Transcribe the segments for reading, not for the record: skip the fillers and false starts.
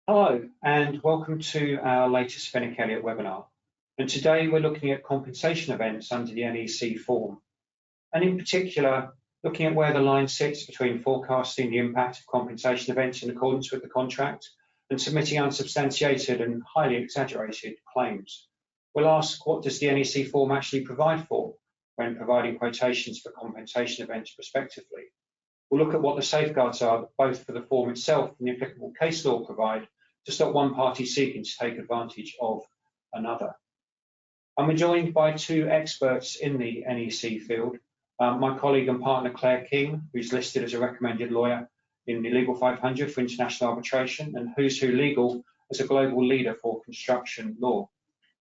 Hello and welcome to our latest Fenwick Elliott webinar. And today we're looking at compensation events under the NEC form. And in particular, looking at where the line sits between forecasting the impact of compensation events in accordance with the contract and submitting unsubstantiated and highly exaggerated claims. We'll ask, what does the NEC form actually provide for when providing quotations for compensation events prospectively? We'll look at what the safeguards are, both for the form itself and the applicable case law provide, to stop one party seeking to take advantage of another. I'm joined by two experts in the NEC field, my colleague and partner Claire King, who's listed as a recommended lawyer in the Legal 500 for international arbitration, and Who's Who Legal as a global leader for construction law.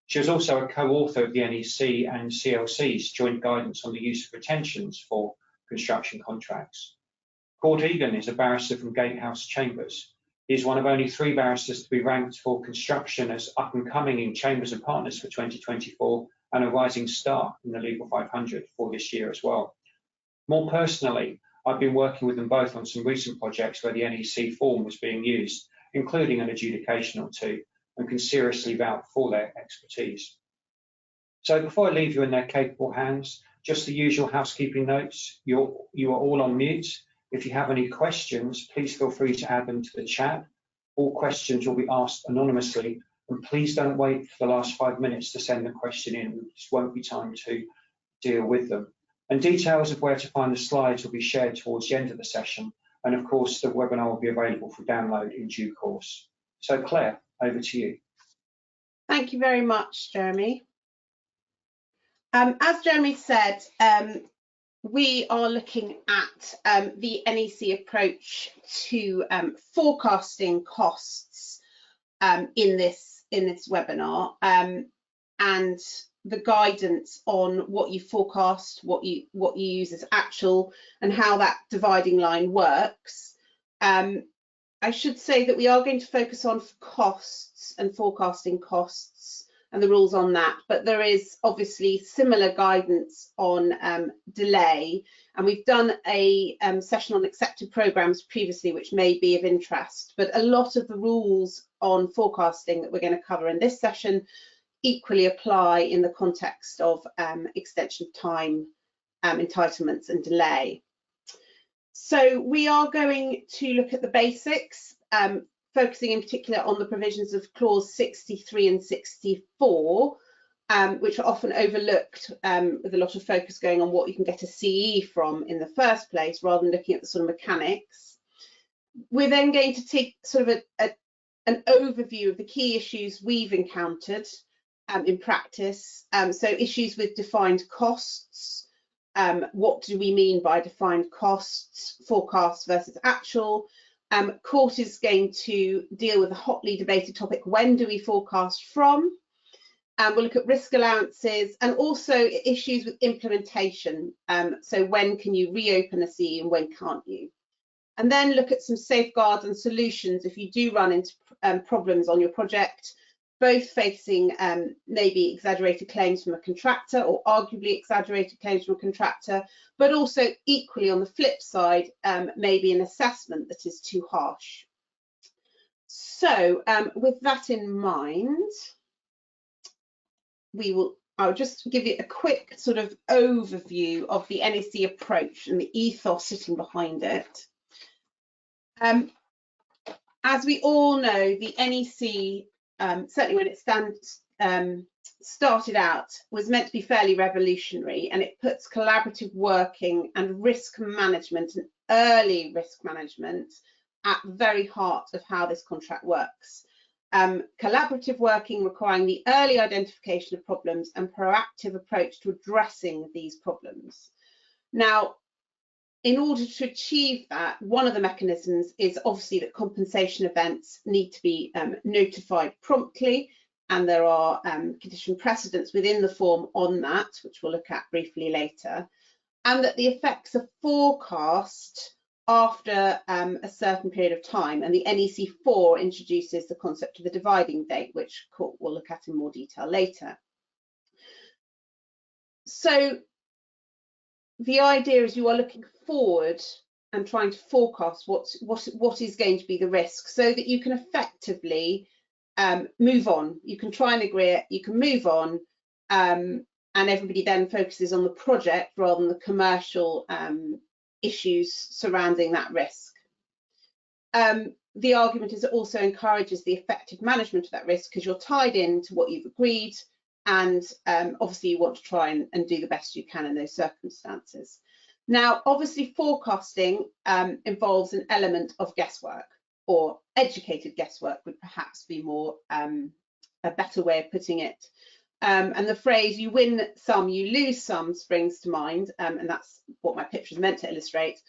She was also a co-author of the NEC and CLC's joint guidance on the use of retentions for construction contracts. Kort Egan is a barrister from Gatehouse Chambers. He is one of only 3 barristers to be ranked for construction as up and coming in Chambers and Partners for 2024 and a rising star in the Legal 500 for this year as well. More personally, I've been working with them both on some recent projects where the NEC form was being used, including an adjudication or two, and can seriously vouch for their expertise. So before I leave you in their capable hands, just the usual housekeeping notes. You are all on mute. If you have any questions, please feel free to add them to the chat. All questions will be asked anonymously, and please don't wait for the last 5 minutes to send the question in. There just won't be time to deal with them. And details of where to find the slides will be shared towards the end of the session. And of course, the webinar will be available for download in due course. So Claire, over to you. Thank you very much, Jeremy. As Jeremy said, we are looking at the NEC approach to forecasting costs in this webinar, and the guidance on what you forecast, what you use as actual, and how that dividing line works. I should say that we are going to focus on costs and forecasting costs and the rules on that, but there is obviously similar guidance on delay, and we've done a session on accepted programs previously which may be of interest, but a lot of the rules on forecasting that we're going to cover in this session equally apply in the context of extension of time, entitlements and delay. So we are going to look at the basics, focusing in particular on the provisions of clause 63 and 64, which are often overlooked, with a lot of focus going on what you can get a CE from in the first place, rather than looking at the sort of mechanics. We're then going to take sort of an overview of the key issues we've encountered in practice. So issues with defined costs, what do we mean by defined costs, forecast versus actual. Kort is going to deal with a hotly debated topic, when do we forecast from? We'll look at risk allowances and also issues with implementation. So when can you reopen a CE and when can't you? And then look at some safeguards and solutions if you do run into problems on your project, both facing maybe exaggerated claims from a contractor or arguably exaggerated claims from a contractor, but also equally on the flip side, maybe an assessment that is too harsh. So with that in mind, I'll just give you a quick sort of overview of the NEC approach and the ethos sitting behind it. As we all know, the NEC, certainly when it started out, was meant to be fairly revolutionary, and it puts collaborative working and risk management and early risk management at the very heart of how this contract works. Collaborative working requiring the early identification of problems and proactive approach to addressing these problems. Now, in order to achieve that, one of the mechanisms is obviously that compensation events need to be notified promptly, and there are condition precedents within the form on that, which we'll look at briefly later, and that the effects are forecast after a certain period of time, and the NEC 4 introduces the concept of the dividing date, which Kort will look at in more detail later. So the idea is you are looking forward and trying to forecast what is going to be the risk, so that you can effectively move on. You can try and agree it, you can move on, and everybody then focuses on the project rather than the commercial issues surrounding that risk. The argument is it also encourages the effective management of that risk, because you're tied into what you've agreed, and obviously you want to try and do the best you can in those circumstances. Now, obviously forecasting involves an element of guesswork, or educated guesswork would perhaps be more a better way of putting it. And the phrase "you win some, you lose some" springs to mind, and that's what my picture is meant to illustrate.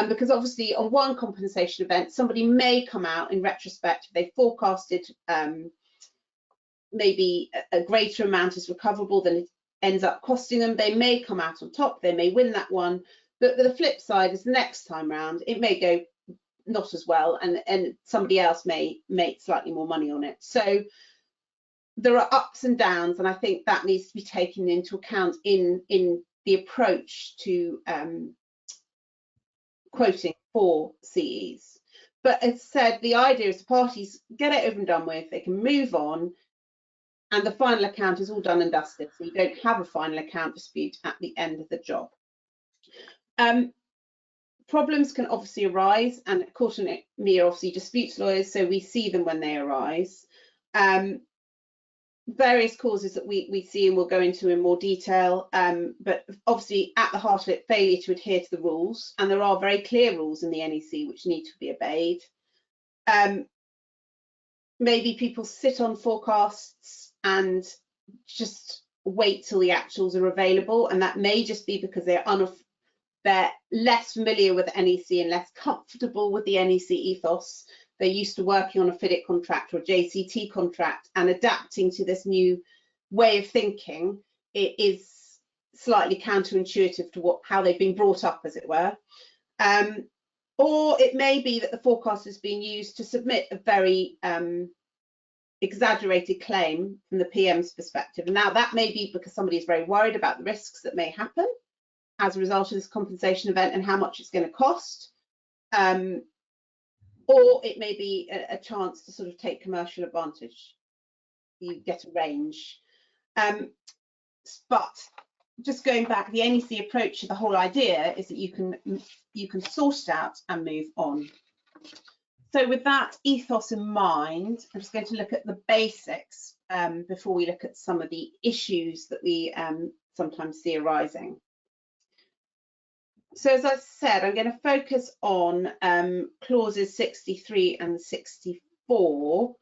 Because obviously on one compensation event, somebody may come out in retrospect, if they forecasted maybe a greater amount is recoverable than it ends up costing them. They may come out on top, they may win that one, but the flip side is the next time round, it may go not as well, and somebody else may make slightly more money on it. So there are ups and downs, and I think that needs to be taken into account in the approach to quoting for CEs. But as said, the idea is the parties get it over and done with, they can move on, and the final account is all done and dusted, so you don't have a final account dispute at the end of the job. Problems can obviously arise, and Kort and me are obviously disputes lawyers, so we see them when they arise. Various causes that we see and we'll go into in more detail, but obviously at the heart of it, failure to adhere to the rules, and there are very clear rules in the NEC which need to be obeyed. Maybe people sit on forecasts and just wait till the actuals are available, and that may just be because they're less familiar with NEC and less comfortable with the NEC ethos. They're used to working on a FIDIC contract or a JCT contract, and adapting to this new way of thinking, it is slightly counterintuitive to how they've been brought up, as it were. Or it may be that the forecast is being used to submit a very exaggerated claim from the PM's perspective. Now, that may be because somebody is very worried about the risks that may happen as a result of this compensation event and how much it's going to cost. Or it may be a chance to sort of take commercial advantage. You get a range. But just going back, the NEC approach to the whole idea is that you can sort it out and move on. So with that ethos in mind, I'm just going to look at the basics before we look at some of the issues that we sometimes see arising. So as I said, I'm going to focus on clauses 63 and 64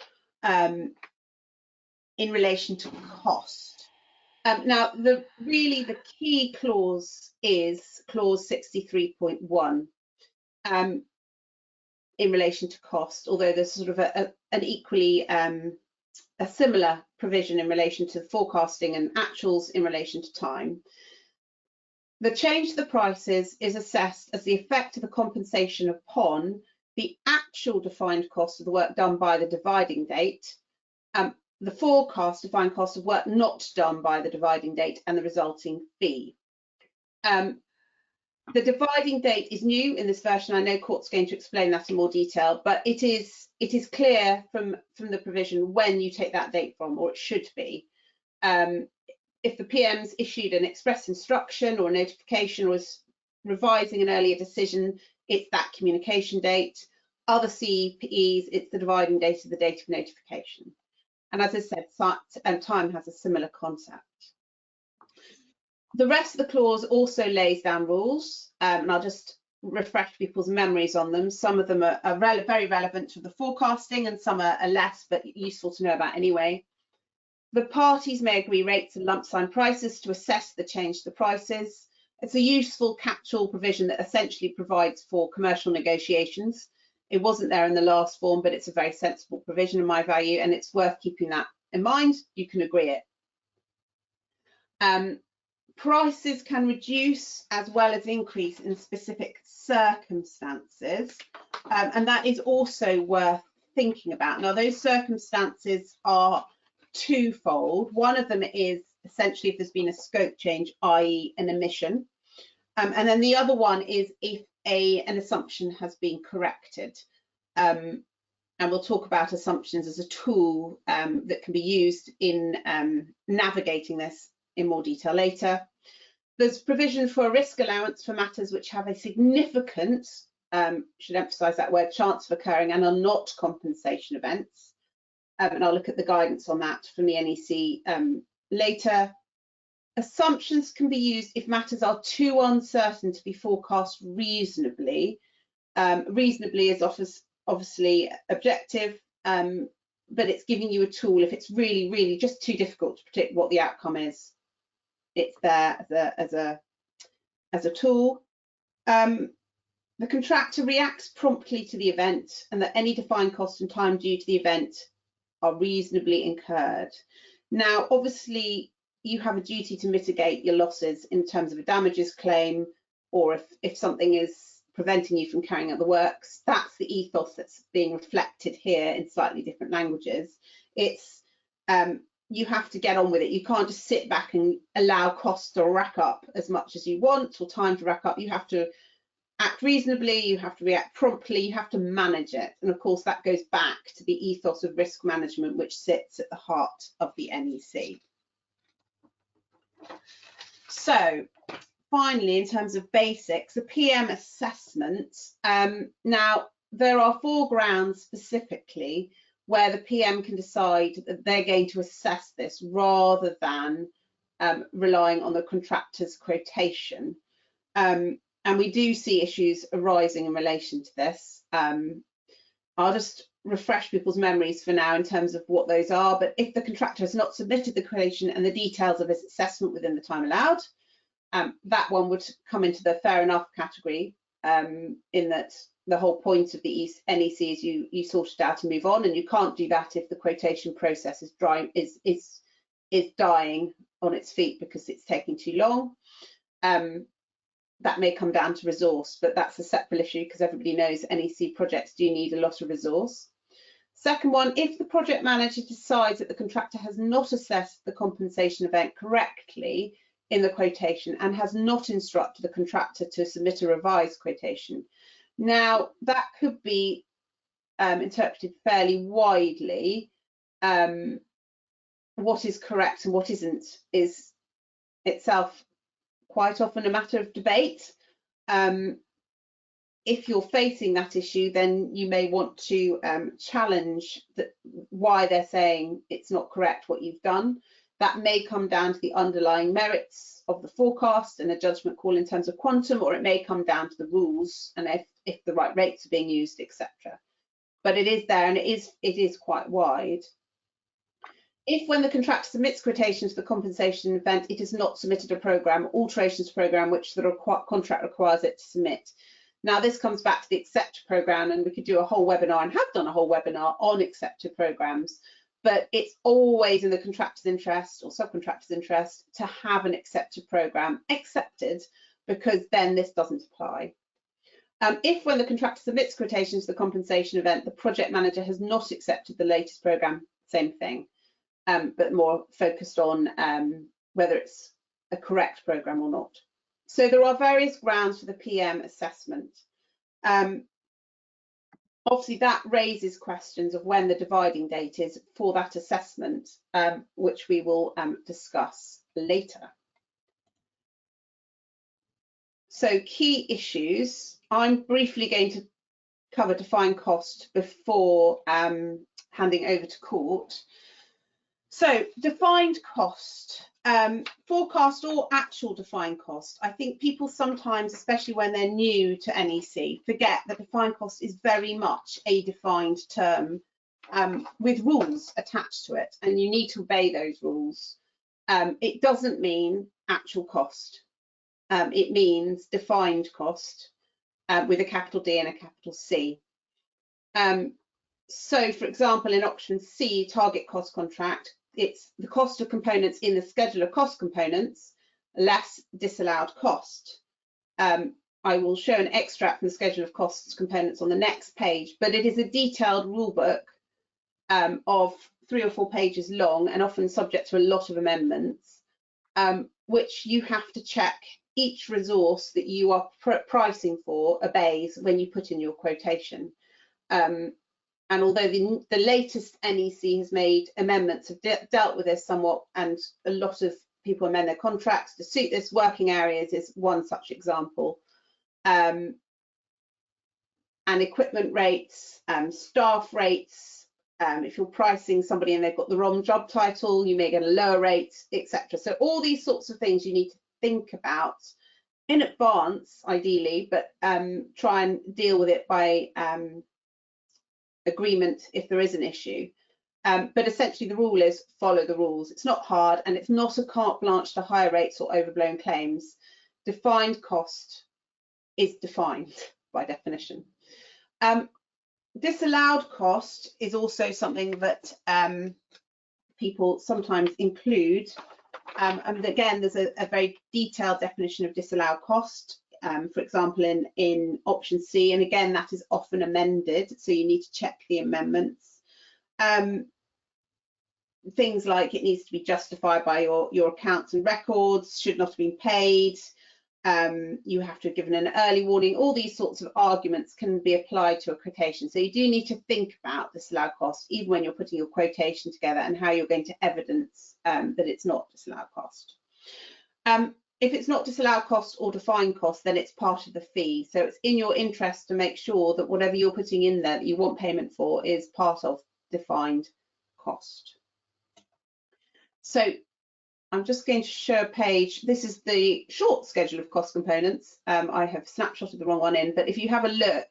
in relation to cost. Now, really the key clause is clause 63.1 in relation to cost, although there's sort of an equally a similar provision in relation to forecasting and actuals in relation to time. The change to the prices is assessed as the effect of the compensation upon the actual defined cost of the work done by the dividing date, the forecast defined cost of work not done by the dividing date, and the resulting fee. The dividing date is new in this version. I know Kort's going to explain that in more detail, but it is clear from the provision when you take that date from, or it should be. If the PM's issued an express instruction or notification or is revising an earlier decision, it's that communication date. Other CEPs, it's the dividing date of the date of notification. And as I said, time has a similar concept. The rest of the clause also lays down rules, and I'll just refresh people's memories on them. Some of them are very relevant to the forecasting, and some are less, but useful to know about anyway. The parties may agree rates and lump sum prices to assess the change to the prices. It's a useful catch-all provision that essentially provides for commercial negotiations. It wasn't there in the last form, but it's a very sensible provision in my value, and it's worth keeping that in mind. You can agree it. Prices can reduce as well as increase in specific circumstances, and that is also worth thinking about. Now, those circumstances are twofold. One of them is essentially if there's been a scope change, i.e. an omission, and then the other one is if an assumption has been corrected. And we'll talk about assumptions as a tool that can be used in navigating this in more detail later. There's provision for a risk allowance for matters which have a significant, should emphasise that word, chance of occurring and are not compensation events. And I'll look at the guidance on that from the NEC later. Assumptions can be used if matters are too uncertain to be forecast reasonably. Reasonably is obviously objective, but it's giving you a tool if it's really, really just too difficult to predict what the outcome is. It's there as a tool. The contractor reacts promptly to the event and that any defined cost and time due to the event are reasonably incurred. Now, obviously, you have a duty to mitigate your losses in terms of a damages claim, or if something is preventing you from carrying out the works. That's the ethos that's being reflected here in slightly different languages. It's you have to get on with it. You can't just sit back and allow costs to rack up as much as you want or time to rack up. You have to act reasonably, you have to react promptly, you have to manage it. And of course, that goes back to the ethos of risk management, which sits at the heart of the NEC. So finally, in terms of basics, the PM assessment. Now, there are 4 grounds specifically where the PM can decide that they're going to assess this rather than relying on the contractor's quotation. And we do see issues arising in relation to this. I'll just refresh people's memories for now in terms of what those are, but if the contractor has not submitted the quotation and the details of his assessment within the time allowed, that one would come into the fair enough category, in that the whole point of the NEC is you sort it out and move on, and you can't do that if the quotation process is dying on its feet because it's taking too long. That may come down to resource, but that's a separate issue because everybody knows NEC projects do need a lot of resource. Second one, if the project manager decides that the contractor has not assessed the compensation event correctly in the quotation and has not instructed the contractor to submit a revised quotation. Now, that could be interpreted fairly widely. What is correct and what isn't is itself quite often a matter of debate. If you're facing that issue, then you may want to challenge why they're saying it's not correct what you've done. That may come down to the underlying merits of the forecast and a judgment call in terms of quantum, or it may come down to the rules and if the right rates are being used, etc. But it is there, and it is quite wide. If when the contractor submits quotations for the compensation event, it has not submitted a programme, alterations programme, which the contract requires it to submit. Now, this comes back to the acceptor programme, and we could do a whole webinar and have done a whole webinar on acceptor programmes, but it's always in the contractor's interest or subcontractor's interest to have an acceptor programme accepted, because then this doesn't apply. If when the contractor submits quotations for the compensation event, the project manager has not accepted the latest programme, same thing. But more focused on whether it's a correct programme or not. So there are various grounds for the PM assessment. Obviously, that raises questions of when the dividing date is for that assessment, which we will discuss later. So key issues. I'm briefly going to cover defined cost before handing over to Kort. So defined cost, forecast or actual defined cost. I think people sometimes, especially when they're new to NEC, forget that defined cost is very much a defined term with rules attached to it, and you need to obey those rules. It doesn't mean actual cost. It means defined cost with a capital D and a capital C. So, for example, in option C, target cost contract, it's the cost of components in the schedule of cost components less disallowed cost. I will show an extract from the schedule of costs components on the next page, but it is a detailed rule book of 3 or 4 pages long and often subject to a lot of amendments, which you have to check each resource that you are pricing for obeys when you put in your quotation. And although the latest NEC has made amendments, have dealt with this somewhat, and a lot of people amend their contracts to suit this, working areas is one such example. And equipment rates, staff rates, if you're pricing somebody and they've got the wrong job title, you may get a lower rate, etc. So all these sorts of things you need to think about in advance, ideally, but try and deal with it by agreement if there is an issue. But essentially the rule is follow the rules. It's not hard, and it's not a carte blanche to higher rates or overblown claims. Defined cost is defined by definition. Disallowed cost is also something that people sometimes include. And again, there's a very detailed definition of disallowed cost, for example, in option C. And again, that is often amended, so you need to check the amendments. Things like it needs to be justified by your accounts and records, should not have been paid, you have to have given an early warning. All these sorts of arguments can be applied to a quotation. So you do need to think about disallowed cost, even when you're putting your quotation together, and how you're going to evidence that it's not disallowed cost. If it's not disallowed cost or defined cost, then it's part of the fee. So it's in your interest to make sure that whatever you're putting in there that you want payment for is part of defined cost. So I'm just going to show a page. This is the short schedule of cost components. I have snapshotted the wrong one in, but if you have a look,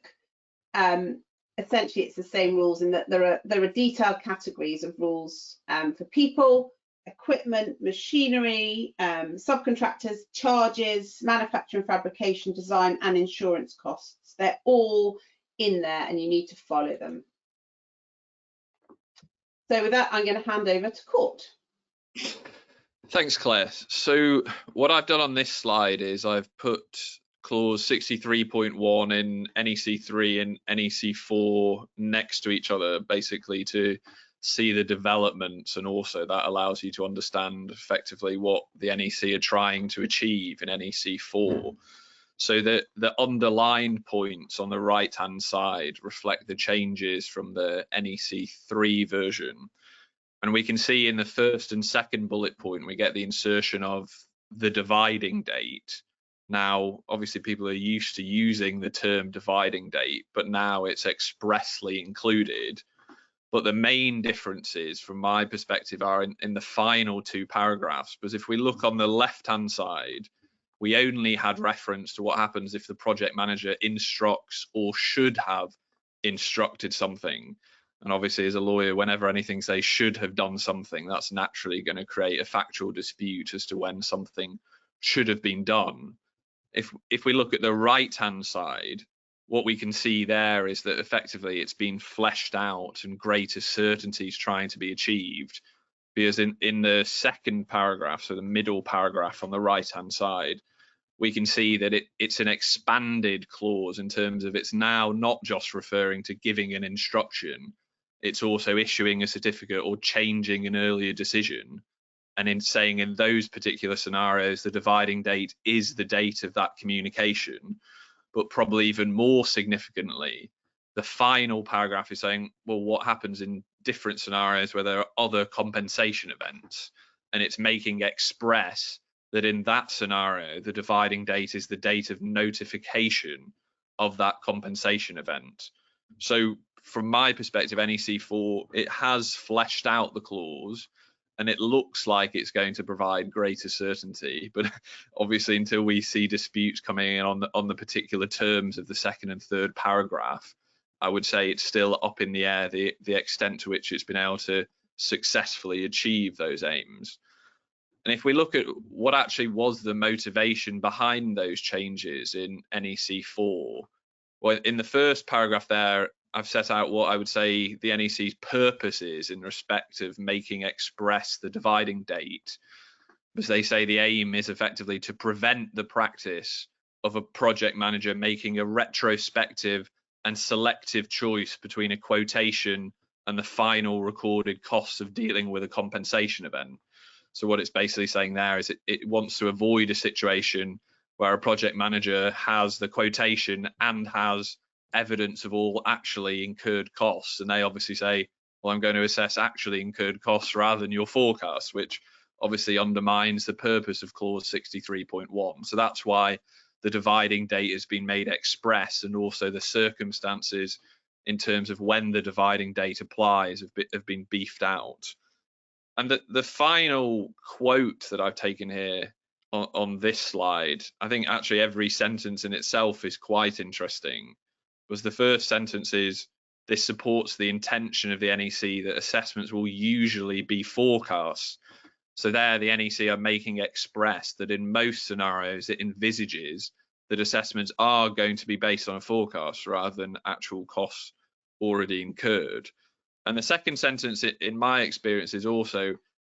essentially it's the same rules in that there are detailed categories of rules for people, equipment, machinery, subcontractors, charges, manufacturing, fabrication, design, and insurance costs. They're all in there, and you need to follow them. So with that, I'm going to hand over to Kort. Thanks, Claire. So what I've done on this slide is I've put clause 63.1 in NEC 3 and NEC 4 next to each other, basically to see the developments, and also that allows you to understand effectively what the NEC are trying to achieve in NEC 4. So the underlined points on the right hand side reflect the changes from the NEC 3 version. And we can see in the first and second bullet point, we get the insertion of the dividing date. Now, obviously, people are used to using the term dividing date, but now it's expressly included. But the main differences, from my perspective, are in the final two paragraphs. Because if we look on the left-hand side, we only had reference to what happens if the project manager instructs or should have instructed something. And obviously, as a lawyer, whenever anything says should have done something, that's naturally going to create a factual dispute as to when something should have been done. If we look at the right-hand side, what we can see there is that effectively it's been fleshed out and greater certainty is trying to be achieved. Because in the second paragraph, so the middle paragraph on the right-hand side, we can see that it's an expanded clause in terms of it's now not just referring to giving an instruction, it's also issuing a certificate or changing an earlier decision. And in saying in those particular scenarios, the dividing date is the date of that communication. But probably even more significantly, the final paragraph is saying, well, what happens in different scenarios where there are other compensation events? And it's making express that in that scenario, the dividing date is the date of notification of that compensation event. So from my perspective, NEC 4, it has fleshed out the clause and it looks like it's going to provide greater certainty. But obviously, until we see disputes coming in on the particular terms of the second and third paragraph, I would say it's still up in the air, the extent to which it's been able to successfully achieve those aims. And if we look at what actually was the motivation behind those changes in NEC 4, well, in the first paragraph there, I've set out what I would say the NEC's purpose is in respect of making express the dividing date, because they say the aim is effectively to prevent the practice of a project manager making a retrospective and selective choice between a quotation and the final recorded costs of dealing with a compensation event. So what it's basically saying there is it wants to avoid a situation where a project manager has the quotation and has evidence of all actually incurred costs, and they obviously say, well, I'm going to assess actually incurred costs rather than your forecast, which obviously undermines the purpose of clause 63.1. So that's why the dividing date has been made express, and also the circumstances in terms of when the dividing date applies have been beefed out. And the final quote that I've taken here on this slide, I think actually every sentence in itself is quite interesting, was the first sentence is, this supports the intention of the NEC that assessments will usually be forecasts. So there the NEC are making express that in most scenarios it envisages that assessments are going to be based on a forecast rather than actual costs already incurred. And the second sentence, in my experience, is also,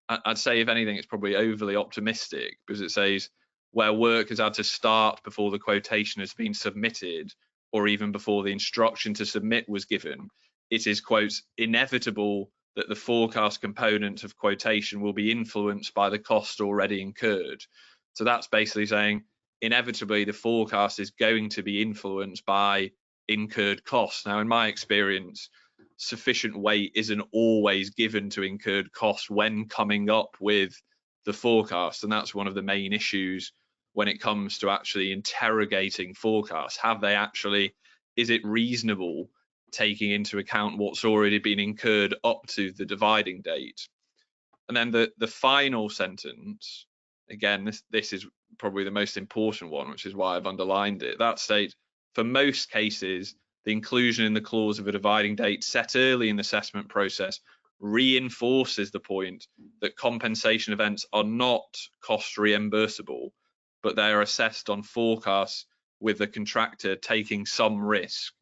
I'd say if anything, it's probably overly optimistic, because it says where work has had to start before the quotation has been submitted, or even before the instruction to submit was given, it is, quote, inevitable that the forecast component of quotation will be influenced by the cost already incurred. So that's basically saying inevitably the forecast is going to be influenced by incurred costs. Now, in my experience, sufficient weight isn't always given to incurred costs when coming up with the forecast, and that's one of the main issues when it comes to actually interrogating forecasts. Have they actually, is it reasonable taking into account what's already been incurred up to the dividing date? And then the final sentence, again, this is probably the most important one, which is why I've underlined it. That states, for most cases, the inclusion in the clause of a dividing date set early in the assessment process reinforces the point that compensation events are not cost reimbursable, but they are assessed on forecasts with the contractor taking some risk.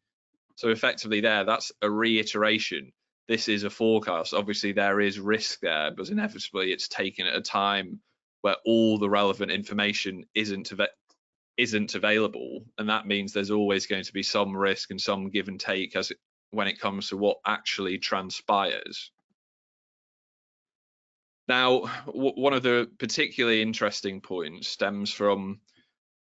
So effectively there, that's a reiteration. This is a forecast. Obviously there is risk there, but inevitably it's taken at a time where all the relevant information isn't available, and that means there's always going to be some risk and some give and take when it comes to what actually transpires. Now, one of the particularly interesting points stems from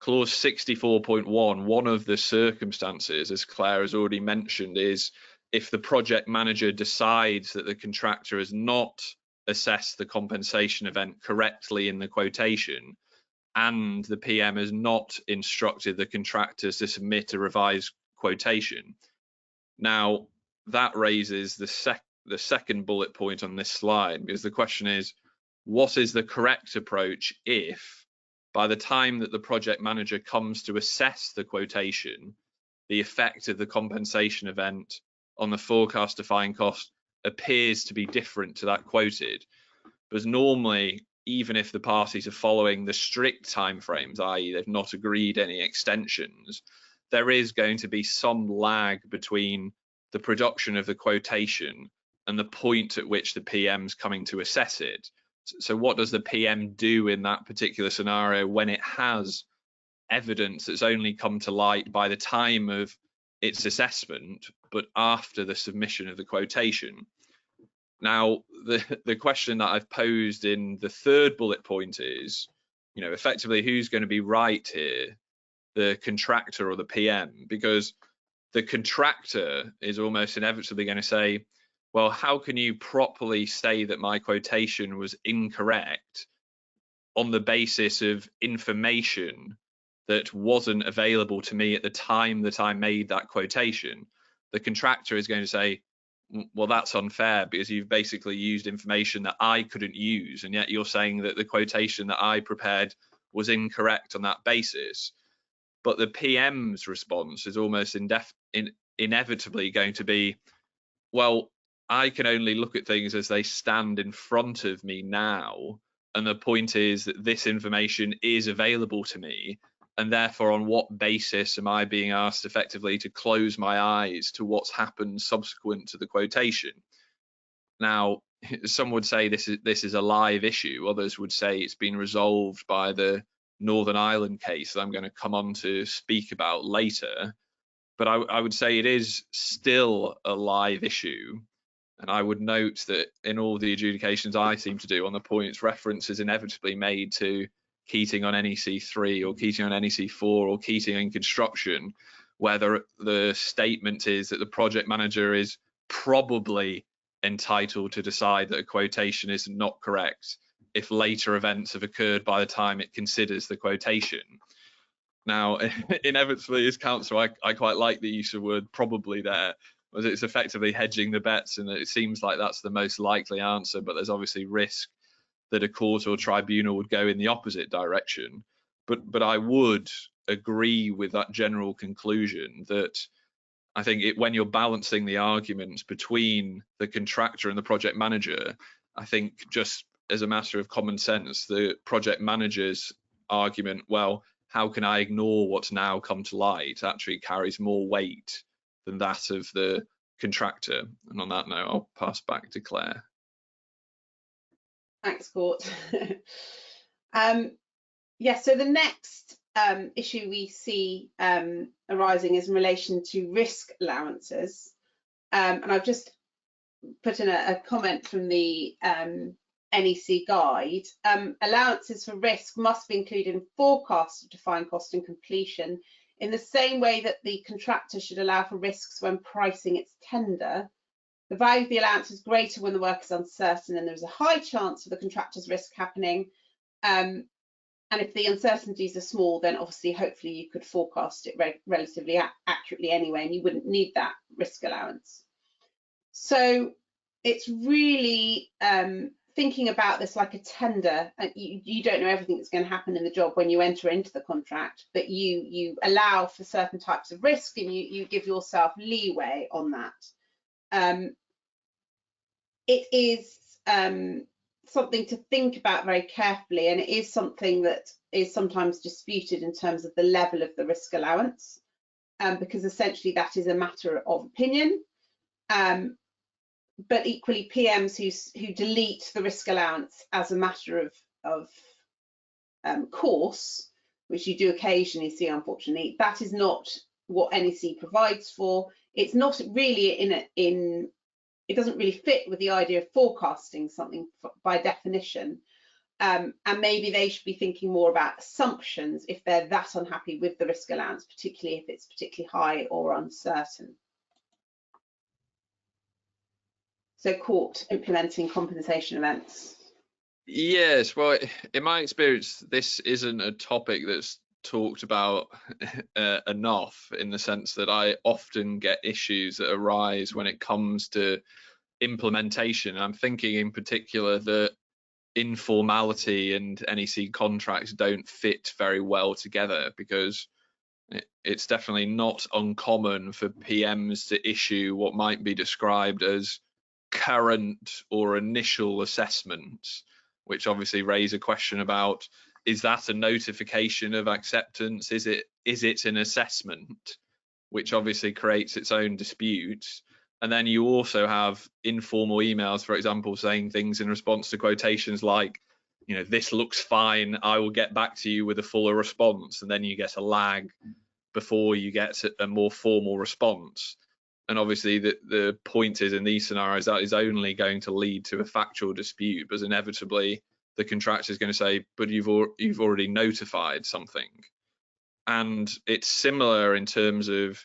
clause 64.1. One of the circumstances, as Claire has already mentioned, is if the project manager decides that the contractor has not assessed the compensation event correctly in the quotation, and the PM has not instructed the contractors to submit a revised quotation. Now, that raises the second bullet point on this slide, because the question is, what is the correct approach if, by the time that the project manager comes to assess the quotation, the effect of the compensation event on the forecast defined cost appears to be different to that quoted? Because normally, even if the parties are following the strict timeframes, i.e. they've not agreed any extensions, there is going to be some lag between the production of the quotation and the point at which the PM's coming to assess it. So what does the PM do in that particular scenario when it has evidence that's only come to light by the time of its assessment, but after the submission of the quotation? Now, the question that I've posed in the third bullet point is, effectively, who's going to be right here, the contractor or the PM? Because the contractor is almost inevitably going to say, well, how can you properly say that my quotation was incorrect on the basis of information that wasn't available to me at the time that I made that quotation? The contractor is going to say, well, that's unfair because you've basically used information that I couldn't use, and yet you're saying that the quotation that I prepared was incorrect on that basis. But the PM's response is almost inevitably going to be, well, I can only look at things as they stand in front of me now, and the point is that this information is available to me, and therefore on what basis am I being asked effectively to close my eyes to what's happened subsequent to the quotation? Now, some would say this is a live issue. Others would say it's been resolved by the Northern Ireland case that I'm going to come on to speak about later. But I would say it is still a live issue. And I would note that in all the adjudications I seem to do on the points, reference is inevitably made to Keating on NEC3 or Keating on NEC4 or Keating in construction, where the statement is that the project manager is probably entitled to decide that a quotation is not correct if later events have occurred by the time it considers the quotation. Now, inevitably, as counsel, I quite like the use of the word probably there, as it's effectively hedging the bets, and it seems like that's the most likely answer, but there's obviously risk that a court or tribunal would go in the opposite direction. But I would agree with that general conclusion that I think when you're balancing the arguments between the contractor and the project manager, I think just as a matter of common sense, the project manager's argument, well, how can I ignore what's now come to light, actually carries more weight than that of the contractor. And on that note, I'll pass back to Claire. Thanks, Kort. Yeah, so the next issue we see arising is in relation to risk allowances. And I've just put in a comment from the NEC guide. Allowances for risk must be included in forecasts of defined cost and completion in the same way that the contractor should allow for risks when pricing its tender. The value of the allowance is greater when the work is uncertain and there is a high chance of the contractor's risk happening. And if the uncertainties are small, then obviously, hopefully you could forecast it relatively accurately anyway, and you wouldn't need that risk allowance. So it's really thinking about this like a tender. You don't know everything that's going to happen in the job when you enter into the contract, but you allow for certain types of risk and you give yourself leeway on that. It is something to think about very carefully, and it is something that is sometimes disputed in terms of the level of the risk allowance, because essentially that is a matter of opinion. But equally, PMs who delete the risk allowance as a matter of course, which you do occasionally see, unfortunately, that is not what NEC provides for. It's not really it doesn't really fit with the idea of forecasting something by definition. And maybe they should be thinking more about assumptions if they're that unhappy with the risk allowance, particularly if it's particularly high or uncertain. So Kort, implementing compensation events. Yes, well, in my experience, this isn't a topic that's talked about enough, in the sense that I often get issues that arise when it comes to implementation. I'm thinking in particular that informality and NEC contracts don't fit very well together, because it's definitely not uncommon for PMs to issue what might be described as current or initial assessments, which obviously raise a question about, is that a notification of acceptance? Is it an assessment? Which obviously creates its own disputes. And then you also have informal emails, for example, saying things in response to quotations like, you know, this looks fine, I will get back to you with a fuller response. And then you get a lag before you get a more formal response. And obviously the point is, in these scenarios, that is only going to lead to a factual dispute, because inevitably the contractor is going to say, but you've already notified something. And it's similar in terms of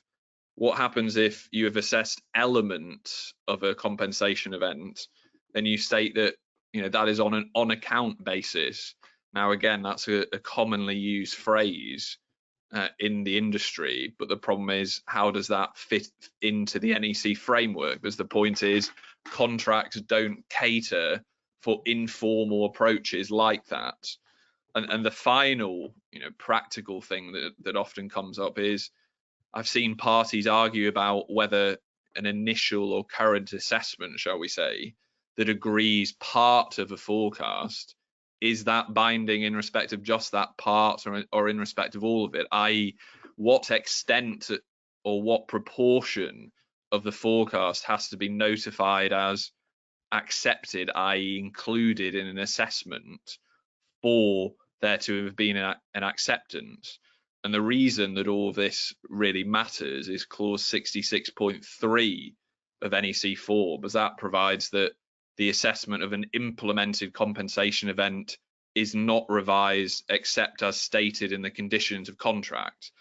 what happens if you have assessed elements of a compensation event, then you state that, you know, that is on an on-account basis. Now, again, that's a commonly used phrase in the industry, but the problem is, how does that fit into the NEC framework? Because the point is, contracts don't cater for informal approaches like that. And the final, you know, practical thing that often comes up is, I've seen parties argue about whether an initial or current assessment, shall we say, that agrees part of a forecast, is that binding in respect of just that part, or in respect of all of it, i.e. what extent or what proportion of the forecast has to be notified as accepted, i.e. included in an assessment, for there to have been an acceptance. And the reason that all this really matters is clause 66.3 of NEC 4, because that provides that the assessment of an implemented compensation event is not revised except as stated in the conditions of contract.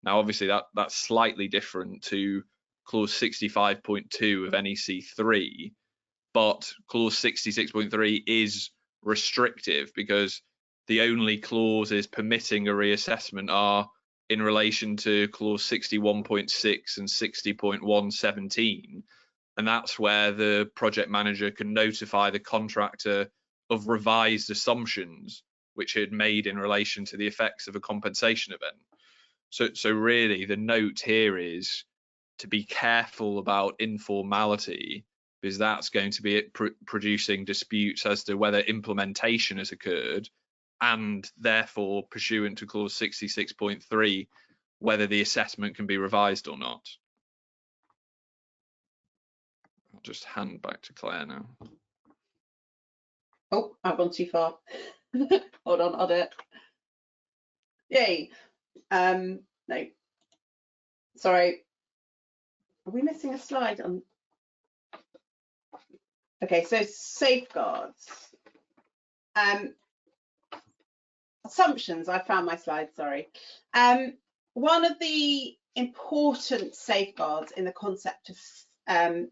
Now, obviously, that's slightly different to clause 65.2 of NEC 3, but clause 66.3 is restrictive because the only clauses permitting a reassessment are in relation to clause 61.6 and 60.117, and that's where the project manager can notify the contractor of revised assumptions which it had made in relation to the effects of a compensation event. So really the note here is to be careful about informality, because that's going to be producing disputes as to whether implementation has occurred, and therefore pursuant to clause 66.3 whether the assessment can be revised or not. I'll just hand back to Claire now. Oh, I've gone too far. Hold on, I'll do it. Yay. No, sorry. Are we missing a slide on? Okay, so safeguards. Assumptions, I found my slide, sorry. One of the important safeguards in the concept of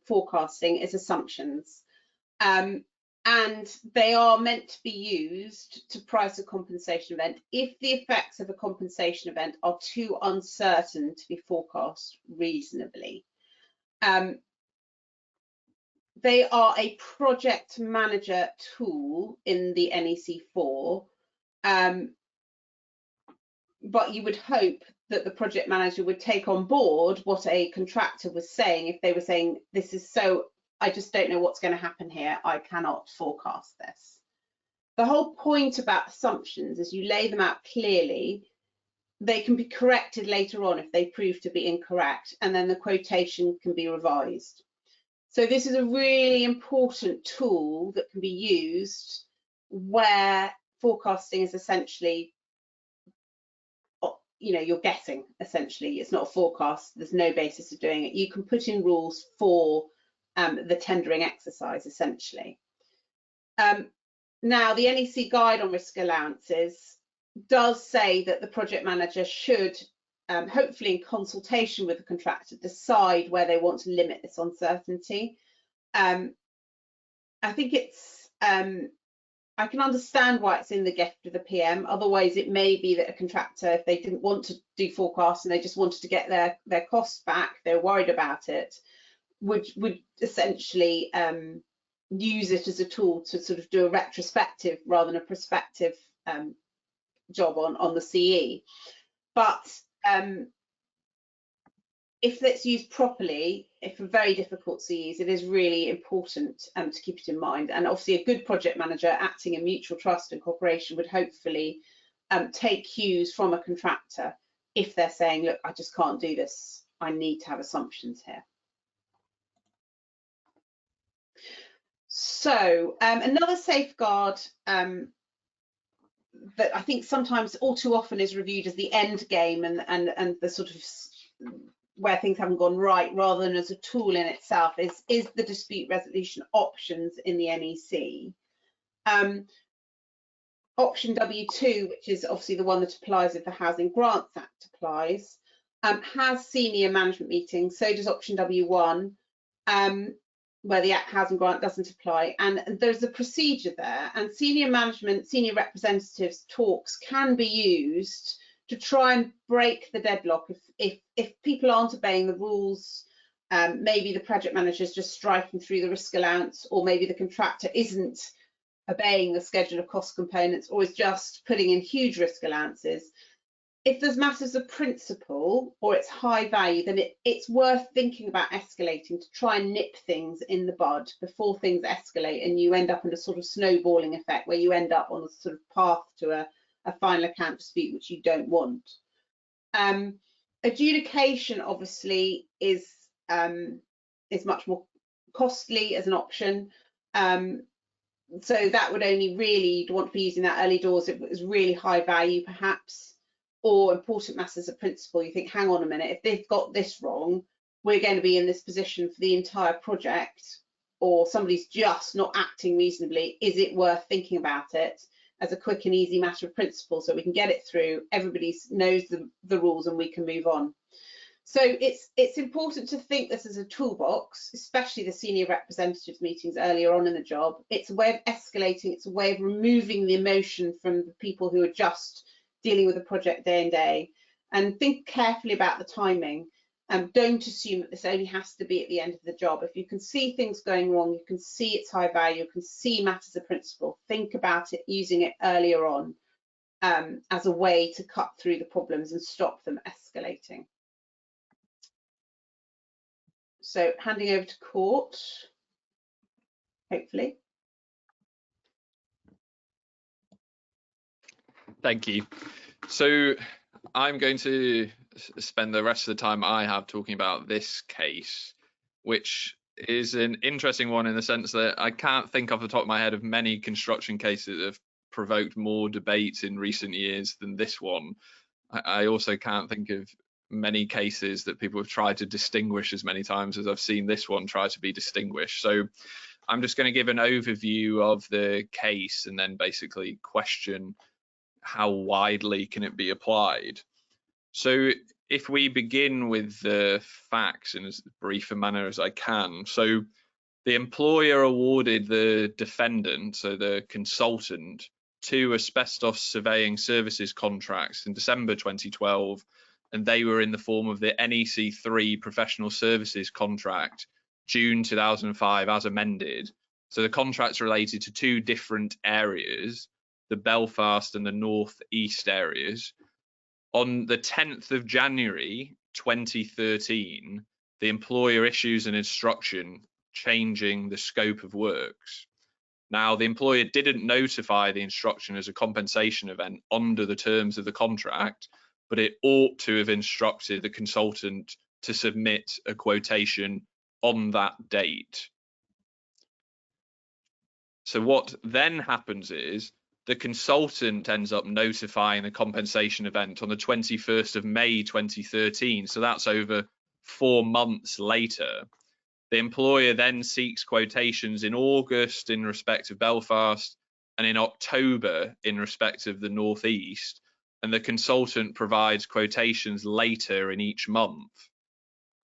forecasting is assumptions. And they are meant to be used to price a compensation event if the effects of a compensation event are too uncertain to be forecast reasonably. They are a project manager tool in the NEC 4, but you would hope that the project manager would take on board what a contractor was saying if they were saying, this is so, I just don't know what's going to happen here, I cannot forecast this. The whole point about assumptions is you lay them out clearly, they can be corrected later on if they prove to be incorrect, and then the quotation can be revised. So this is a really important tool that can be used where forecasting is essentially, you know, you're guessing, essentially. It's not a forecast, there's no basis of doing it. You can put in rules for the tendering exercise, essentially. Now, the NEC guide on risk allowances does say that the project manager should, hopefully in consultation with the contractor, decide where they want to limit this uncertainty. I think it's, I can understand why it's in the gift of the PM. Otherwise, it may be that a contractor, if they didn't want to do forecasts and they just wanted to get their costs back, they're worried about it, would essentially use it as a tool to sort of do a retrospective rather than a prospective job on the CE. But if it's used properly, if for very difficult CEs, it is really important to keep it in mind. And obviously a good project manager acting in mutual trust and cooperation would hopefully take cues from a contractor if they're saying, look, I just can't do this, I need to have assumptions here. So another safeguard that I think sometimes all too often is reviewed as the end game and the sort of where things haven't gone right rather than as a tool in itself is the dispute resolution options in the NEC. Option W2, which is obviously the one that applies if the Housing Grants Act applies, has senior management meetings. So does option W1, where the housing grant doesn't apply, and there's a procedure there, and senior management, senior representatives talks can be used to try and break the deadlock if people aren't obeying the rules. Maybe the project manager is just striking through the risk allowance, or maybe the contractor isn't obeying the schedule of cost components or is just putting in huge risk allowances. If there's matters of principle or it's high value, then it's worth thinking about escalating to try and nip things in the bud before things escalate and you end up in a sort of snowballing effect where you end up on a sort of path to a final account dispute, which you don't want. Adjudication obviously is much more costly as an option. So that would only really, you'd want to be using that early doors if it was really high value perhaps, or important matters of principle. You think, hang on a minute, if they've got this wrong, we're going to be in this position for the entire project, or somebody's just not acting reasonably. Is it worth thinking about it? as a quick and easy matter of principle, so we can get it through, everybody knows the rules, and we can move on. So it's important to think this as a toolbox, especially the senior representatives meetings earlier on in the job. It's a way of escalating, it's a way of removing the emotion from the people who are just dealing with the project day in day. And think carefully about the timing. Don't assume that this only has to be at the end of the job. If you can see things going wrong, you can see it's high value, you can see matters of principle, think about it, using it earlier on as a way to cut through the problems and stop them escalating. So handing over to Kort, hopefully. Thank you. So I'm going to spend the rest of the time I have talking about this case, which is an interesting one in the sense that I can't think off the top of my head of many construction cases that have provoked more debates in recent years than this one. I also can't think of many cases that people have tried to distinguish as many times as I've seen this one try to be distinguished. So I'm just going to give an overview of the case and then basically question how widely can it be applied. So if we begin with the facts in as brief a manner as I can. So the employer awarded the defendant, so the consultant, 2 asbestos surveying services contracts in December 2012, and they were in the form of the NEC 3 professional services contract, June 2005 as amended. So the contracts related to 2 different areas, the Belfast and the North East areas. On the 10th of January 2013, the employer issues an instruction changing the scope of works. Now, the employer didn't notify the instruction as a compensation event under the terms of the contract, but it ought to have instructed the consultant to submit a quotation on that date. So what then happens is the consultant ends up notifying the compensation event on the 21st of May 2013. So that's over 4 months later. The employer then seeks quotations in August in respect of Belfast and in October in respect of the North East, and the consultant provides quotations later in each month.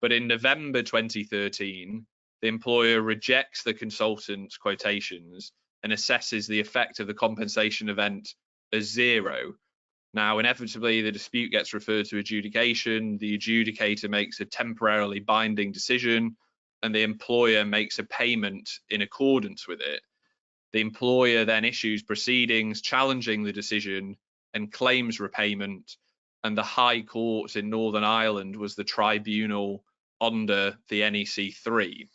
But in November 2013, the employer rejects the consultant's quotations and assesses the effect of the compensation event as 0. Now, inevitably, the dispute gets referred to adjudication. The adjudicator makes a temporarily binding decision, and the employer makes a payment in accordance with it. The employer then issues proceedings challenging the decision and claims repayment, and the High Court in Northern Ireland was the tribunal under the NEC 3.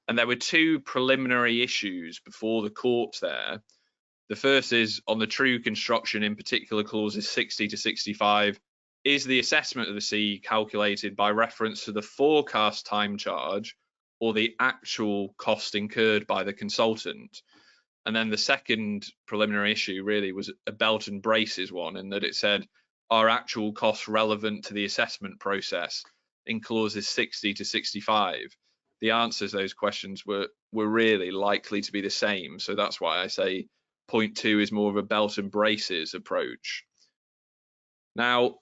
And there were 2 preliminary issues before the court there. The first is on the true construction, in particular clauses 60 to 65. Is the assessment of the C calculated by reference to the forecast time charge or the actual cost incurred by the consultant? And then the second preliminary issue really was a belt and braces one, in that it said, are actual costs relevant to the assessment process in clauses 60 to 65? The answers to those questions were really likely to be the same. So that's why I say point 2 is more of a belt and braces approach. Now,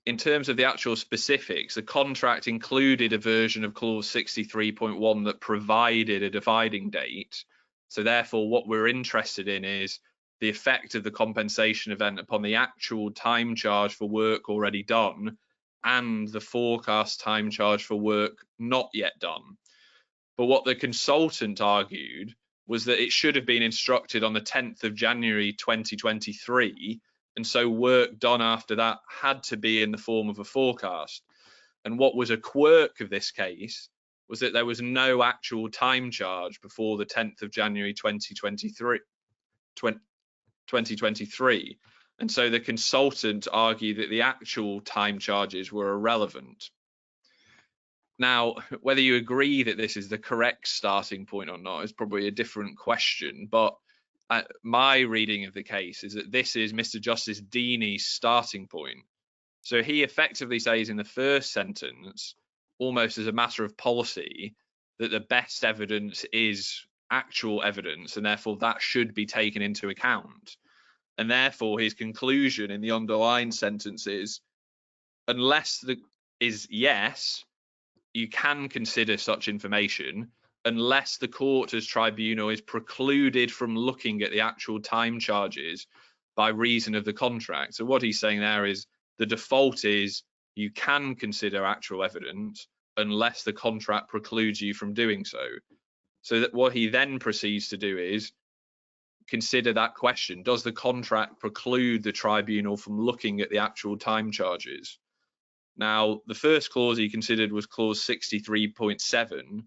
in terms of the actual specifics, the contract included a version of clause 63.1 that provided a dividing date. So therefore, what we're interested in is the effect of the compensation event upon the actual time charge for work already done and the forecast time charge for work not yet done. But what the consultant argued was that it should have been instructed on the 10th of January 2023, and so work done after that had to be in the form of a forecast. And what was a quirk of this case was that there was no actual time charge before the 10th of January 2023. And so the consultant argued that the actual time charges were irrelevant. Now, whether you agree that this is the correct starting point or not is probably a different question, but my reading of the case is that this is Mr. Justice Deeney's starting point. So he effectively says in the first sentence, almost as a matter of policy, that the best evidence is actual evidence, and therefore that should be taken into account. And therefore his conclusion in the underlined sentence is, unless yes, you can consider such information, unless the court as tribunal is precluded from looking at the actual time charges by reason of the contract. So what he's saying there is the default is you can consider actual evidence unless the contract precludes you from doing so. So that what he then proceeds to do is consider that question. Does the contract preclude the tribunal from looking at the actual time charges? Now, the first clause he considered was clause 63.7.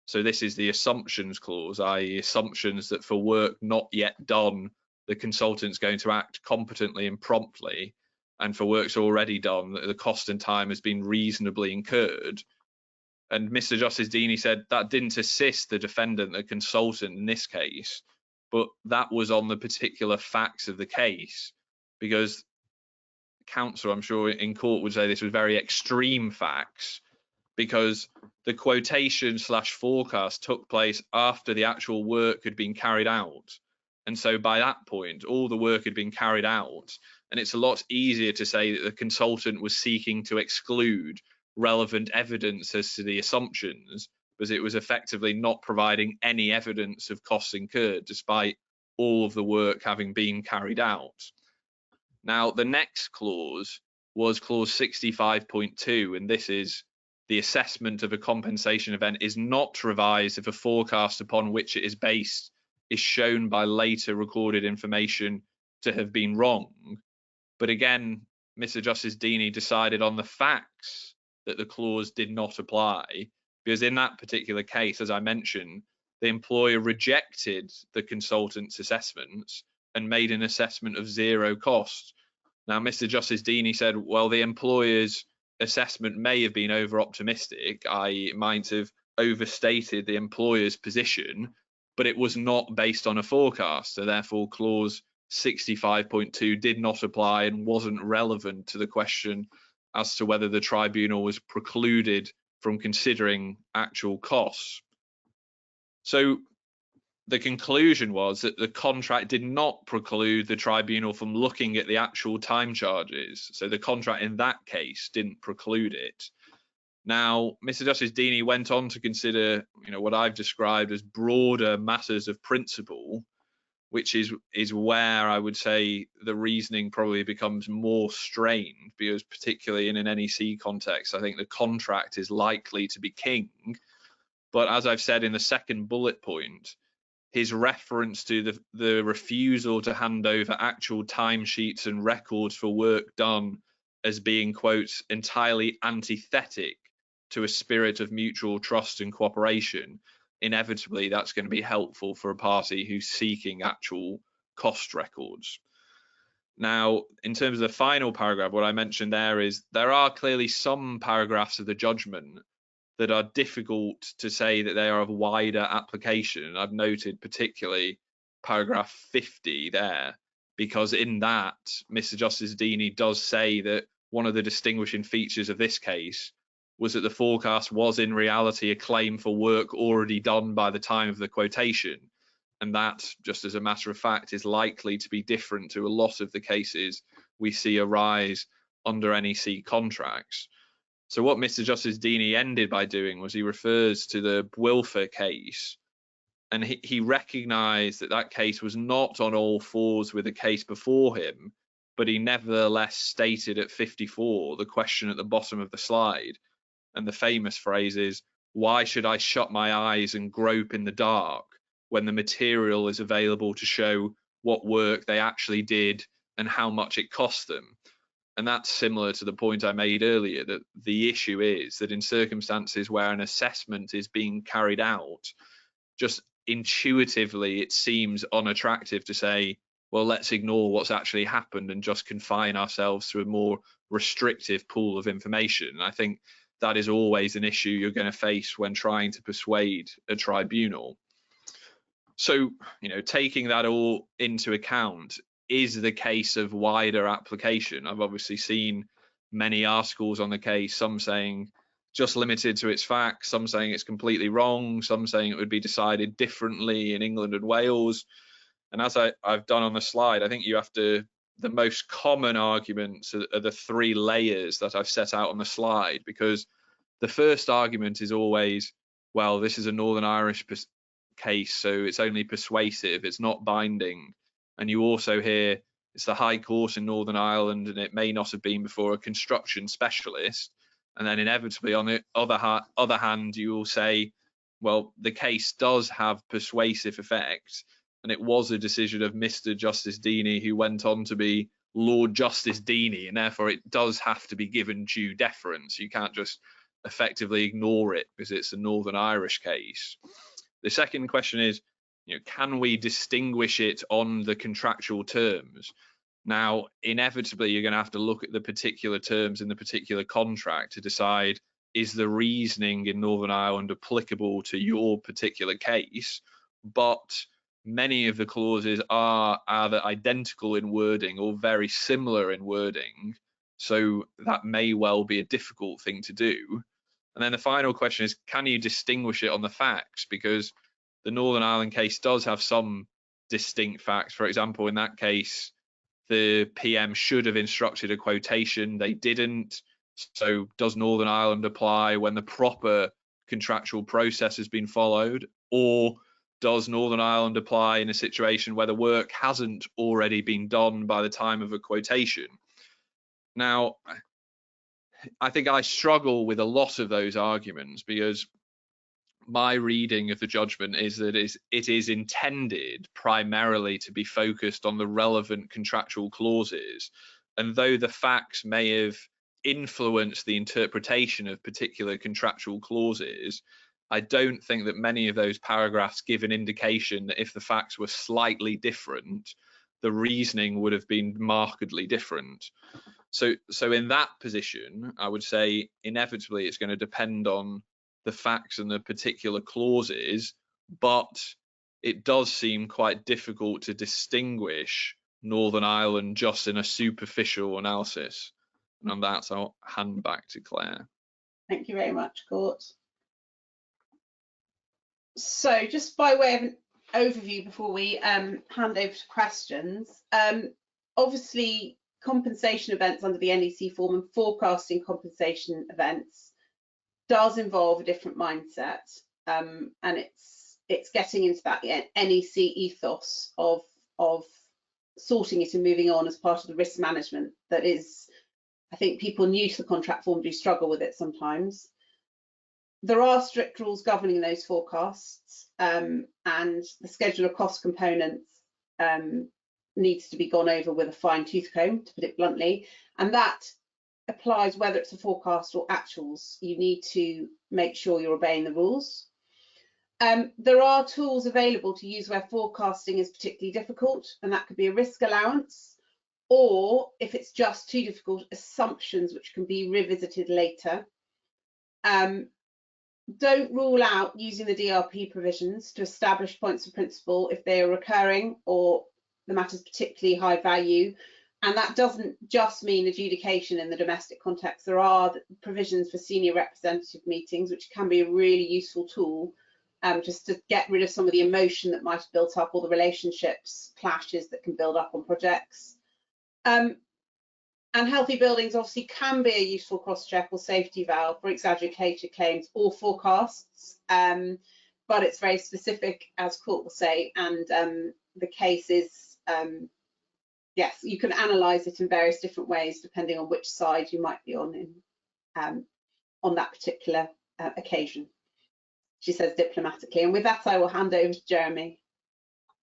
So this is the assumptions clause, i.e. assumptions that for work not yet done, the consultant's going to act competently and promptly, and for works already done, the cost and time has been reasonably incurred. And Mr. Justice Deeney said that didn't assist the defendant, the consultant in this case, but that was on the particular facts of the case, because counsel, I'm sure in court, would say this was very extreme facts, because the quotation / forecast took place after the actual work had been carried out. And so by that point, all the work had been carried out. And it's a lot easier to say that the consultant was seeking to exclude relevant evidence as to the assumptions, because it was effectively not providing any evidence of costs incurred, despite all of the work having been carried out. Now, the next clause was clause 65.2, and this is the assessment of a compensation event is not revised if a forecast upon which it is based is shown by later recorded information to have been wrong. But again, Mr. Justice Deeney decided on the facts that the clause did not apply, because in that particular case, as I mentioned, the employer rejected the consultant's assessments and made an assessment of zero cost. Now, Mr. Justice Deeney said, well, the employer's assessment may have been over optimistic, i.e. it might have overstated the employer's position, but it was not based on a forecast. So therefore, clause 65.2 did not apply and wasn't relevant to the question as to whether the tribunal was precluded from considering actual costs. So the conclusion was that the contract did not preclude the tribunal from looking at the actual time charges. So the contract in that case didn't preclude it. Now, Mr. Justice Deeney went on to consider, what I've described as broader matters of principle, which is where I would say the reasoning probably becomes more strained, because particularly in an NEC context, I think the contract is likely to be king. But as I've said in the second bullet point, his reference to the refusal to hand over actual timesheets and records for work done as being, quote, entirely antithetic to a spirit of mutual trust and cooperation, inevitably that's going to be helpful for a party who's seeking actual cost records. Now, in terms of the final paragraph, what I mentioned there is there are clearly some paragraphs of the judgment that are difficult to say that they are of wider application. I've noted particularly paragraph 50 there, because in that, Mr. Justice Deeney does say that one of the distinguishing features of this case was that the forecast was in reality a claim for work already done by the time of the quotation. And that, just as a matter of fact, is likely to be different to a lot of the cases we see arise under NEC contracts. So what Mr. Justice Deeney ended by doing was he refers to the Bwilfer case, and he recognised that case was not on all fours with the case before him, but he nevertheless stated at 54 the question at the bottom of the slide, and the famous phrase is, why should I shut my eyes and grope in the dark when the material is available to show what work they actually did and how much it cost them? And that's similar to the point I made earlier, that the issue is that in circumstances where an assessment is being carried out, just intuitively it seems unattractive to say, well, let's ignore what's actually happened and just confine ourselves to a more restrictive pool of information. And I think that is always an issue you're going to face when trying to persuade a tribunal. So, taking that all into account, is the case of wider application? I've obviously seen many articles on the case, some saying just limited to its facts, some saying it's completely wrong, some saying it would be decided differently in England and Wales. And as I've done on the slide, I think you have to, the most common arguments are the 3 layers that I've set out on the slide, because the first argument is always, well, this is a Northern Irish case, so it's only persuasive, it's not binding. And you also hear it's the High Court in Northern Ireland and it may not have been before a construction specialist. And then inevitably on the other hand, you will say, well, the case does have persuasive effect, and it was a decision of Mr. Justice Deeney, who went on to be Lord Justice Deeney, and therefore it does have to be given due deference. You can't just effectively ignore it because it's a Northern Irish case. The second question is, can we distinguish it on the contractual terms? Now, inevitably, you're going to have to look at the particular terms in the particular contract to decide, is the reasoning in Northern Ireland applicable to your particular case? But many of the clauses are either identical in wording or very similar in wording, so that may well be a difficult thing to do. And then the final question is, can you distinguish it on the facts? Because the Northern Ireland case does have some distinct facts. For example, in that case, the PM should have instructed a quotation. They didn't. So does Northern Ireland apply when the proper contractual process has been followed? Or does Northern Ireland apply in a situation where the work hasn't already been done by the time of a quotation? Now, I think I struggle with a lot of those arguments, because my reading of the judgment is that it is intended primarily to be focused on the relevant contractual clauses. And though the facts may have influenced the interpretation of particular contractual clauses, I don't think that many of those paragraphs give an indication that if the facts were slightly different, the reasoning would have been markedly different. So in that position, I would say inevitably it's going to depend on the facts and the particular clauses, but it does seem quite difficult to distinguish Northern Ireland just in a superficial analysis. And on that, I'll hand back to Claire. Thank you very much, Kort. So just by way of an overview before we hand over to questions, obviously compensation events under the NEC form and forecasting compensation events does involve a different mindset, and it's getting into that NEC ethos of sorting it and moving on as part of the risk management that is, I think people new to the contract form do struggle with it sometimes. There are strict rules governing those forecasts, and the schedule of cost components needs to be gone over with a fine-tooth comb, to put it bluntly, and that applies whether it's a forecast or actuals. You need to make sure you're obeying the rules. There are tools available to use where forecasting is particularly difficult, and that could be a risk allowance, or if it's just too difficult, assumptions which can be revisited later. Don't rule out using the DRP provisions to establish points of principle if they are recurring or the matter is particularly high value. And that doesn't just mean adjudication in the domestic context. There are provisions for senior representative meetings, which can be a really useful tool, just to get rid of some of the emotion that might have built up, or the relationships clashes that can build up on projects. And healthy buildings obviously can be a useful cross-check or safety valve for exaggerated claims or forecasts, but it's very specific, as Kort will say, and the case is, yes, you can analyse it in various different ways depending on which side you might be on that particular occasion, she says diplomatically. And with that, I will hand over to Jeremy.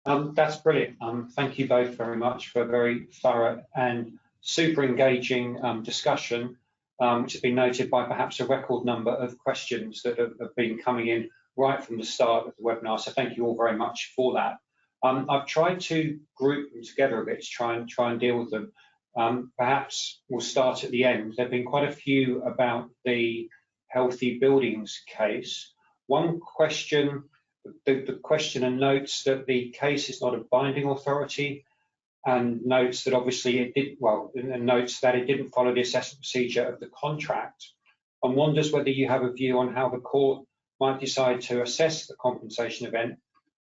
That's brilliant. Thank you both very much for a very thorough and super engaging discussion, which has been noted by perhaps a record number of questions that have been coming in right from the start of the webinar. So thank you all very much for that. I've tried to group them together a bit to try and deal with them. Perhaps we'll start at the end. There have been quite a few about the healthy buildings case. One question, the questioner notes that the case is not a binding authority, and notes that obviously it did, well, and notes that it didn't follow the assessment procedure of the contract, and wonders whether you have a view on how the court might decide to assess the compensation event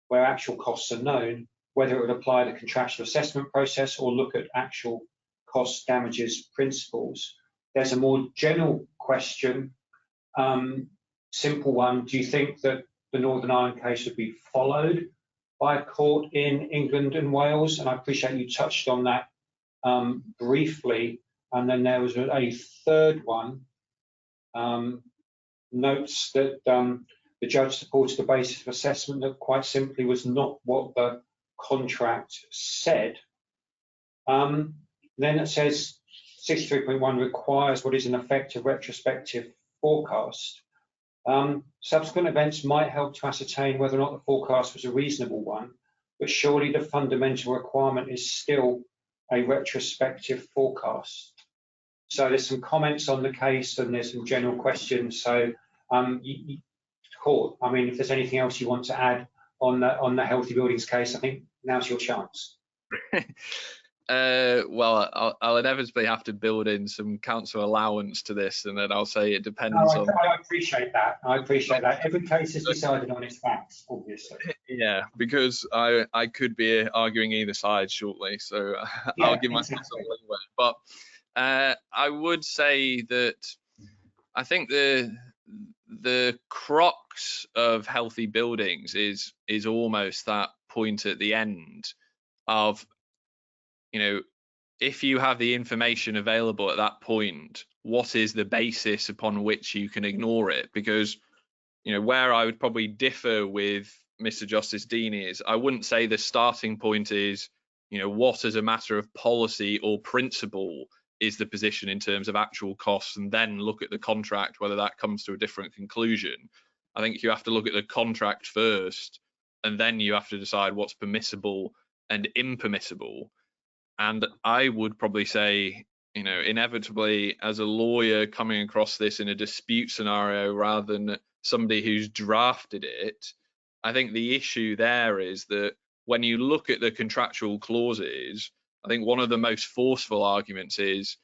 where actual costs are known whether it would apply the contractual assessment process or look at actual cost damages principles. There's a more general question, simple one. Do you think that the Northern Ireland case would be followed by a court in England and Wales? And I appreciate you touched on that briefly. And then there was a third one, notes that the judge supported the basis of assessment that quite simply was not what the contract said. Then it says 63.1 requires what is in effect a retrospective forecast. Subsequent events might help to ascertain whether or not the forecast was a reasonable one, but surely the fundamental requirement is still a retrospective forecast. So there's some comments on the case and there's some general questions. So Kort, I mean, if there's anything else you want to add on the healthy buildings case, I think now's your chance. Well, I'll inevitably have to build in some council allowance to this, and then I'll say it depends on. I appreciate that. I appreciate that. Every case is decided on its facts, obviously. Yeah, because I could be arguing either side shortly, so yeah, I'll give myself some leeway. But I would say that I think the crux of healthy buildings is almost that point at the end of, you know, if you have the information available at that point, what is the basis upon which you can ignore it? Because, you know, where I would probably differ with Mr. Justice Deeney is I wouldn't say the starting point is, you know, what as a matter of policy or principle is the position in terms of actual costs, and then look at the contract, whether that comes to a different conclusion. I think you have to look at the contract first, and then you have to decide what's permissible and impermissible. And I would probably say, you know, inevitably as a lawyer coming across this in a dispute scenario rather than somebody who's drafted it, I think the issue there is that when you look at the contractual clauses, I think one of the most forceful arguments is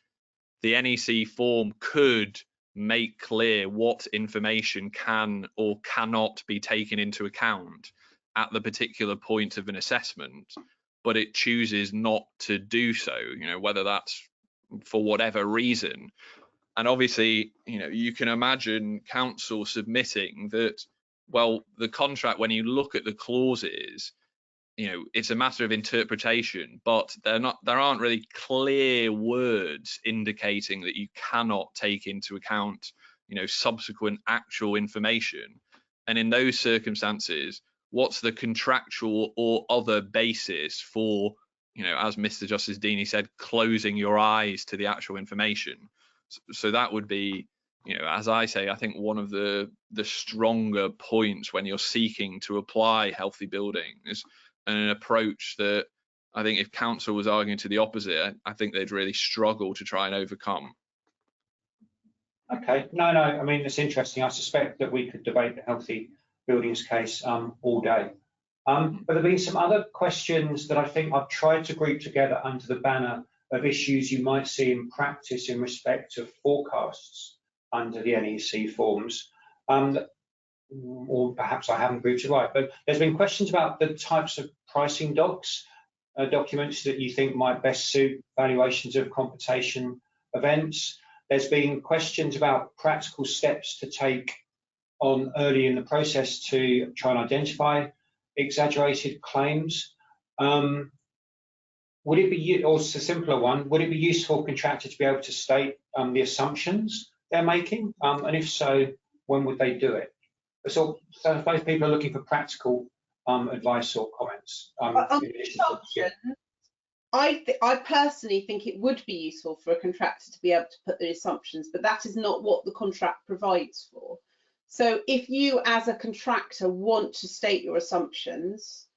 the NEC form could make clear what information can or cannot be taken into account at the particular point of an assessment, but it chooses not to do so, you know, whether that's for whatever reason. And obviously, you know, you can imagine council submitting that, well, the contract, when you look at the clauses, you know, it's a matter of interpretation, but there aren't really clear words indicating that you cannot take into account, you know, subsequent actual information. And in those circumstances, what's the contractual or other basis for, you know, as Mr. Justice Deeney said, closing your eyes to the actual information? So that would be, you know, as I say, I think one of the stronger points when you're seeking to apply healthy buildings, and an approach that I think if council was arguing to the opposite, I think they'd really struggle to try and overcome. Okay, no, I mean, it's interesting. I suspect that we could debate the healthy buildings case all day. But there have been some other questions that I think I've tried to group together under the banner of issues you might see in practice in respect of forecasts under the NEC forms. Or perhaps I haven't grouped it right, but there's been questions about the types of pricing documents that you think might best suit valuations of compensation events. There's been questions about practical steps to take on early in the process to try and identify exaggerated claims. Would it be, or it's a simpler one, would it be useful for a contractor to be able to state the assumptions they're making? And if so, when would they do it? So I suppose people are looking for practical advice or comments. I personally think it would be useful for a contractor to be able to put the assumptions, but that is not what the contract provides for. So if you as a contractor want to state your assumptions,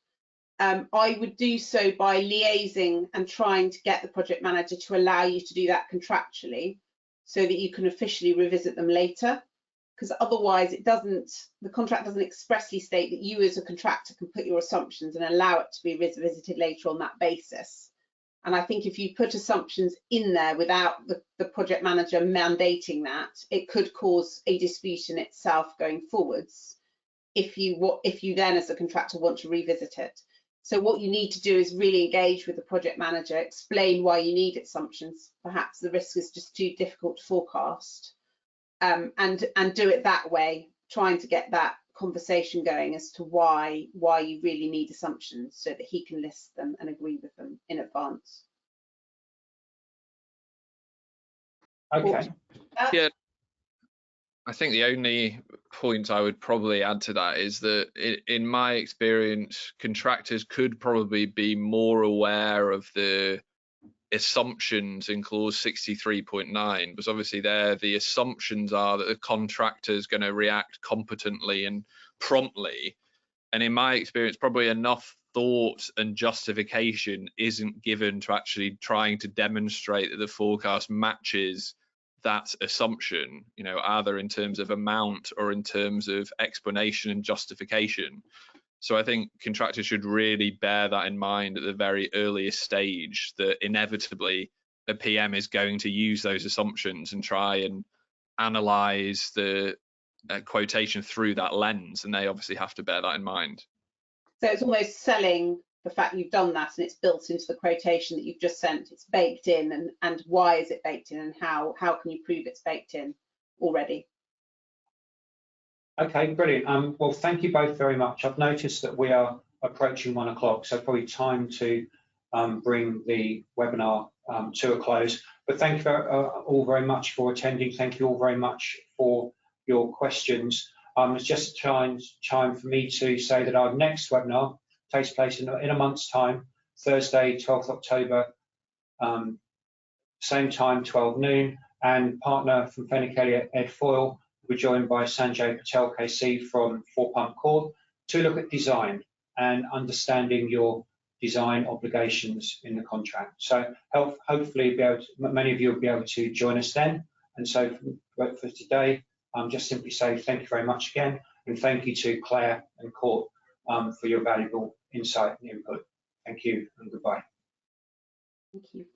I would do so by liaising and trying to get the project manager to allow you to do that contractually so that you can officially revisit them later. Because otherwise the contract doesn't expressly state that you as a contractor can put your assumptions and allow it to be revisited later on that basis. And I think if you put assumptions in there without the project manager mandating that, it could cause a dispute in itself going forwards if you then as a contractor want to revisit it. So what you need to do is really engage with the project manager, explain why you need assumptions. Perhaps the risk is just too difficult to forecast, and do it that way, trying to get that conversation going as to why you really need assumptions, so that he can list them and agree with them in advance. Okay. Yeah, I think the only point I would probably add to that is that in my experience, contractors could probably be more aware of the assumptions in clause 63.9, because obviously there the assumptions are that the contractor is going to react competently and promptly, and in my experience probably enough thought and justification isn't given to actually trying to demonstrate that the forecast matches that assumption, you know, either in terms of amount or in terms of explanation and justification. So I think contractors should really bear that in mind at the very earliest stage, that inevitably a PM is going to use those assumptions and try and analyze the quotation through that lens, and they obviously have to bear that in mind. So it's almost selling the fact you've done that, and it's built into the quotation that you've just sent. It's baked in, and why is it baked in, and how can you prove it's baked in already? Okay, brilliant. Well, thank you both very much. I've noticed that we are approaching 1 o'clock, so probably time to bring the webinar to a close. But thank you all very much for attending. Thank you all very much for your questions. It's just time for me to say that our next webinar takes place in a month's time, Thursday, 12th October, same time, 12 noon, and partner from Fenwick, Elliott, Ed Foyle. We're joined by Sanjay Patel, KC from 4-Pump Kort, to look at design and understanding your design obligations in the contract. So hopefully many of you will be able to join us then. And so for today, just simply say thank you very much again, and thank you to Claire and Kort for your valuable insight and input. Thank you and goodbye. Thank you.